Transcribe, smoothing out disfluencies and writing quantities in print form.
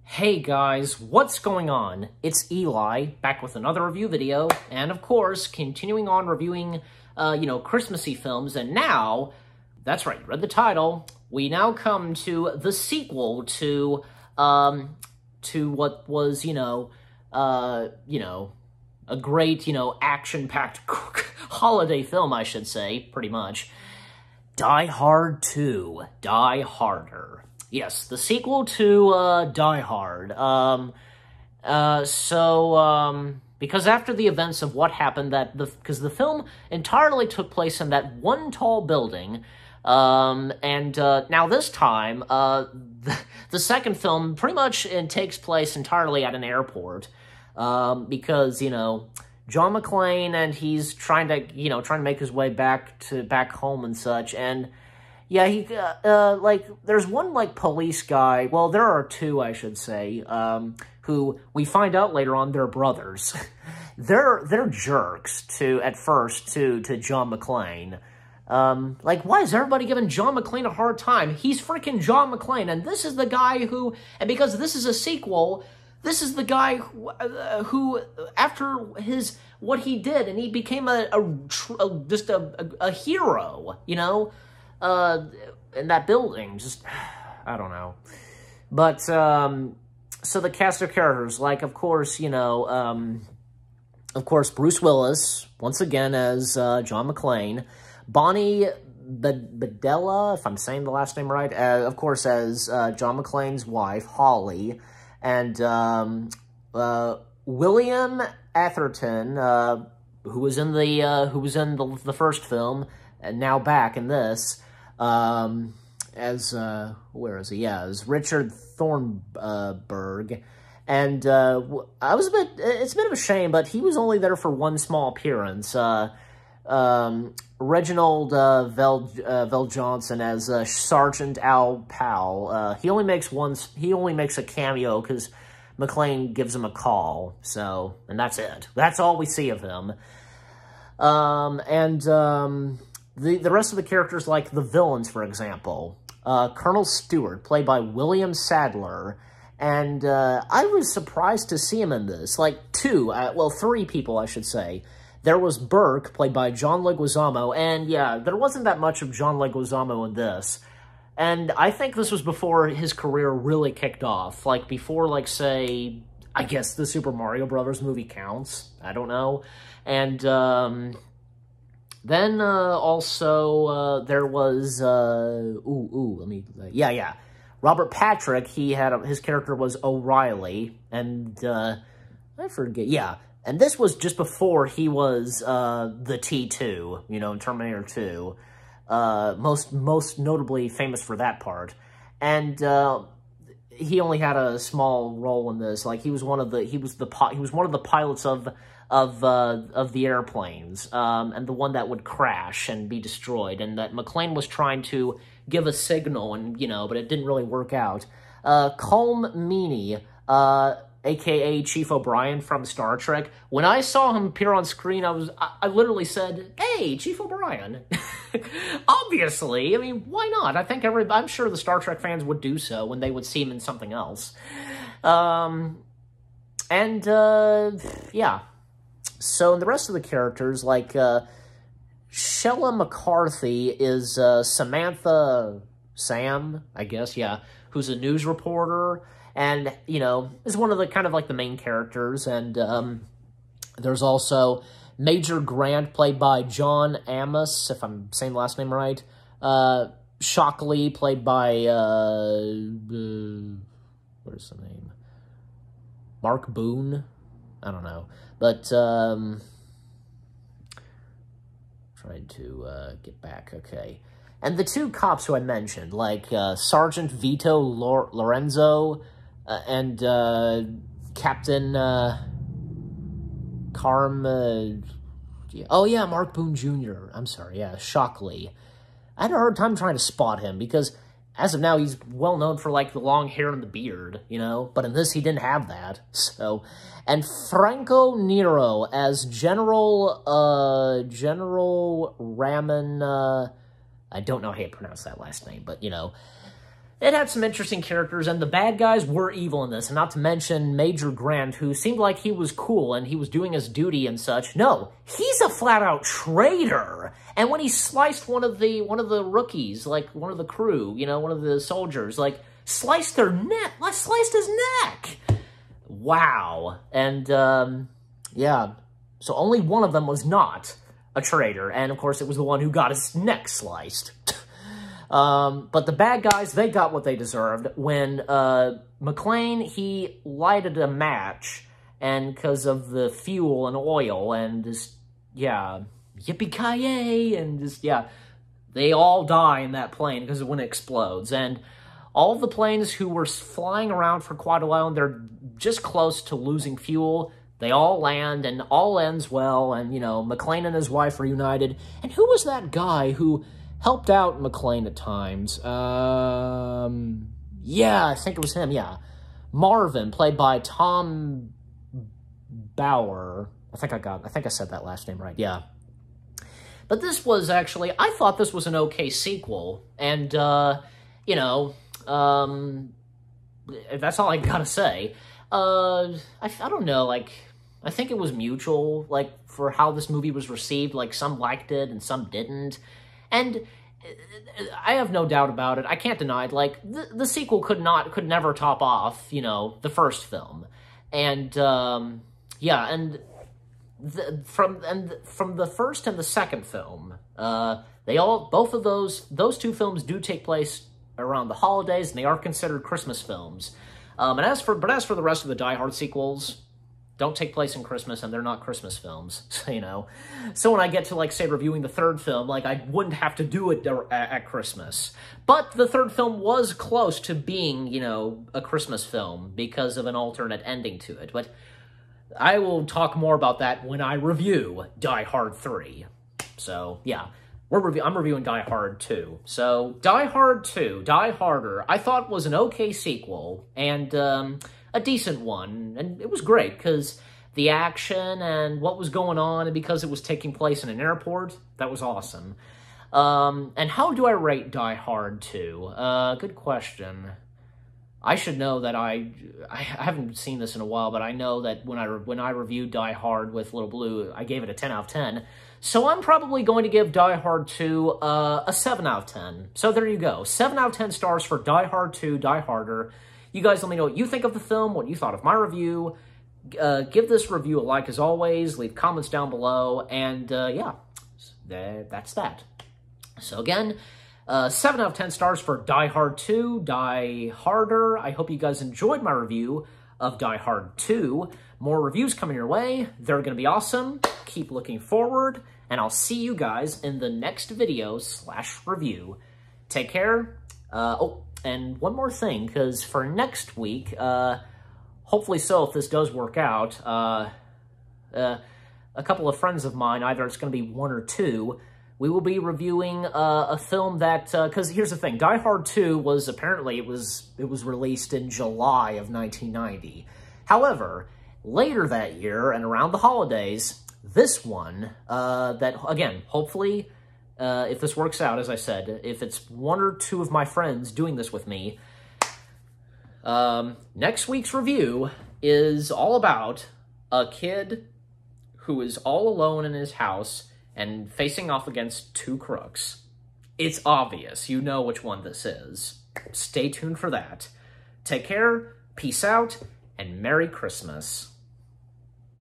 Hey guys, what's going on? It's Eli, back with another review video, and of course, continuing on reviewing, Christmassy films, and now, that's right, you read the title, we now come to the sequel to what was, a great, action-packed holiday film, I should say, pretty much. Die Hard 2, Die Harder. Yes, the sequel to Die Hard. Because after the events of what happened, because the film entirely took place in that one tall building, now this time, the second film pretty much takes place entirely at an airport, because, John McClane, and he's trying to make his way back home and such, and yeah, there's one, police guy, well, there are two, I should say, who we find out later on they're brothers. They're jerks, at first, to John McClane. Why is everybody giving John McClane a hard time? He's freaking John McClane, and this is the guy who, and because this is a sequel, this is the guy who after what he did, and he became just a hero, in that building, just, I don't know. But, so the cast of characters, of course, Bruce Willis, once again as John McClane, Bonnie Bedelia, if I'm saying the last name right, of course, as John McClane's wife, Holly, and William Atherton, who was in the first film, and now back in this, as Richard Thornburg, and it's a bit of a shame, but he was only there for one small appearance. Reginald Vell Johnson as Sergeant Al Powell. He only makes a cameo because McClane gives him a call. And that's it. That's all we see of him. The rest of the characters, like the villains, for example, Colonel Stewart, played by William Sadler, and I was surprised to see him in this. Three people, I should say. There was Burke, played by John Leguizamo, and yeah, there wasn't that much of John Leguizamo in this. And I think this was before his career really kicked off. Before, say, I guess the Super Mario Brothers movie counts. I don't know. And, then, also, there was, Robert Patrick, his character was O'Reilly, and, I forget, yeah, and this was just before he was, the T2, in Terminator 2, most notably famous for that part, and, he only had a small role in this. He was one of the pilots of the airplanes, and the one that would crash and be destroyed, and that McClane was trying to give a signal, and, but it didn't really work out. Colm Meaney, a.k.a. Chief O'Brien from Star Trek, when I saw him appear on screen, I literally said, "Hey, Chief O'Brien." Obviously, I mean, why not? I'm sure the Star Trek fans would do so when they would see him in something else. Yeah. So, in the rest of the characters, Shella McCarthy is Sam, I guess, yeah, who's a news reporter, and, is one of the, kind of the main characters, and, there's also Major Grant, played by John Amos, if I'm saying the last name right, Shockley, played by, what is the name? Mark Boone? I don't know. But, trying to get back, okay. And the two cops who I mentioned, Sergeant Vito Lorenzo and Captain Mark Boone Jr. I'm sorry, yeah, Shockley. I had a hard time trying to spot him because as of now, he's well known for, the long hair and the beard, but in this, he didn't have that, so. And Franco Nero as General Raman, I don't know how you pronounce that last name, but, it had some interesting characters, and the bad guys were evil in this, and not to mention Major Grant, who seemed like he was cool, and he was doing his duty and such. No, he's a flat-out traitor! And when he sliced one of the rookies, like, one of the crew, you know, one of the soldiers, like, sliced their neck, sliced his neck! Wow. And, yeah, so only one of them was not a traitor, and, of course, it was the one who got his neck sliced. But the bad guys, they got what they deserved when, McClane, he lighted a match, and because of the fuel and oil, and just, yeah, yippee-ki-yay, and just, yeah, they all die in that plane because of when it explodes, and all of the planes who were flying around for quite a while, and they're just close to losing fuel, they all land, and all ends well, and, you know, McClane and his wife reunited, and who was that guy who helped out McClane at times? Yeah, I think it was him, yeah. Marvin, played by Tom Bauer. I think I said that last name right, yeah. But this was actually, I thought this was an okay sequel, and, you know, that's all I gotta say. I don't know, like, I think it was mutual, like, for how this movie was received, like, some liked it and some didn't. And I have no doubt about it. I can't deny it. Like, the sequel could never top off, you know, the first film. And, yeah, and from the first and the second film, both of those two films do take place around the holidays, and they are considered Christmas films. But as for the rest of the Die Hard sequels, don't take place in Christmas, and they're not Christmas films, you know. So when I get to, like, say, reviewing the third film, like, I wouldn't have to do it at Christmas. But the third film was close to being, you know, a Christmas film because of an alternate ending to it. But I will talk more about that when I review Die Hard 3. So, yeah. I'm reviewing Die Hard 2. So, Die Hard 2, Die Harder, I thought was an okay sequel, and, a decent one, and it was great, because the action and what was going on, and because it was taking place in an airport, that was awesome. And how do I rate Die Hard 2? Good question. I should know that I haven't seen this in a while, but I know that when I reviewed Die Hard with Little Blue, I gave it a 10 out of 10. So I'm probably going to give Die Hard 2 a 7 out of 10. So there you go. 7 out of 10 stars for Die Hard 2, Die Harder. You guys let me know what you think of the film, what you thought of my review. Give this review a like as always. Leave comments down below. And yeah, that's that. So again, 7 out of 10 stars for Die Hard 2, Die Harder. I hope you guys enjoyed my review of Die Hard 2. More reviews coming your way. They're going to be awesome. Keep looking forward. And I'll see you guys in the next video / review. Take care. Oh, and one more thing, because for next week, hopefully so if this does work out, a couple of friends of mine, either it's going to be one or two, we will be reviewing a film that, because here's the thing, Die Hard 2 was apparently, it was released in July of 1990. However, later that year and around the holidays, this one, that, again, hopefully, if this works out, as I said, if it's one or two of my friends doing this with me, next week's review is all about a kid who is all alone in his house and facing off against two crooks. It's obvious. You know which one this is. Stay tuned for that. Take care, peace out, and Merry Christmas.